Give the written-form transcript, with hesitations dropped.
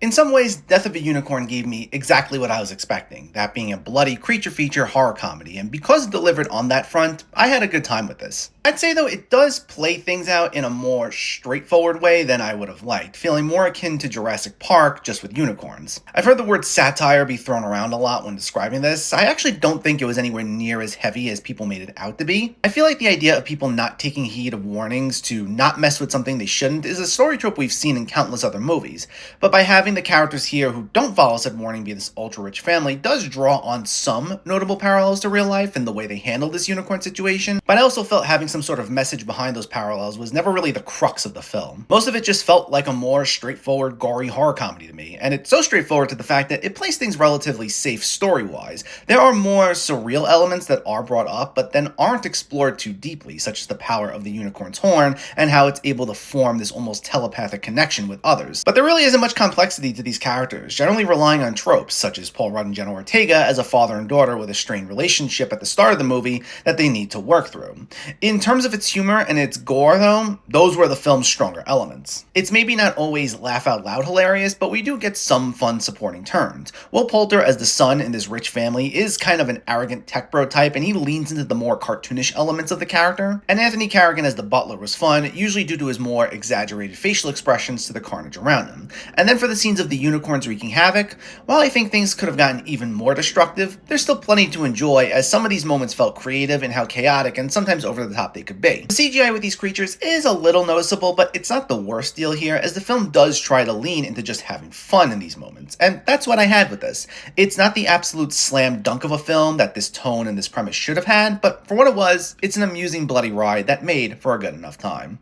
In some ways, Death of a Unicorn gave me exactly what I was expecting, that being a bloody creature feature horror comedy, and because it delivered on that front, I had a good time with this. I'd say though it does play things out in a more straightforward way than I would have liked, feeling more akin to Jurassic Park just with unicorns. I've heard the word satire be thrown around a lot when describing this. I actually don't think it was anywhere near as heavy as people made it out to be. I feel like the idea of people not taking heed of warnings to not mess with something they shouldn't is a story trope we've seen in countless other movies, but by having the characters here who don't follow said warning be this ultra-rich family does draw on some notable parallels to real life in the way they handle this unicorn situation, but I also felt having some sort of message behind those parallels was never really the crux of the film. Most of it just felt like a more straightforward, gory horror comedy to me, and it's so straightforward to the fact that it plays things relatively safe story-wise. There are more surreal elements that are brought up, but then aren't explored too deeply, such as the power of the unicorn's horn and how it's able to form this almost telepathic connection with others. But there really isn't much complexity to these characters, generally relying on tropes such as Paul Rudd and Jenna Ortega as a father and daughter with a strained relationship at the start of the movie that they need to work through. In terms of its humor and its gore though, those were the film's stronger elements. It's maybe not always laugh out loud hilarious, but we do get some fun supporting turns. Will Poulter as the son in this rich family is kind of an arrogant tech bro type, and he leans into the more cartoonish elements of the character. And Anthony Carrigan as the butler was fun, usually due to his more exaggerated facial expressions to the carnage around him. And then for the scenes of the unicorns wreaking havoc, while I think things could have gotten even more destructive, there's still plenty to enjoy, as some of these moments felt creative in how chaotic and sometimes over the top they could be. The CGI with these creatures is a little noticeable, but it's not the worst deal here, as the film does try to lean into just having fun in these moments, and that's what I had with this. It's not the absolute slam dunk of a film that this tone and this premise should have had, but for what it was, it's an amusing bloody ride that made for a good enough time.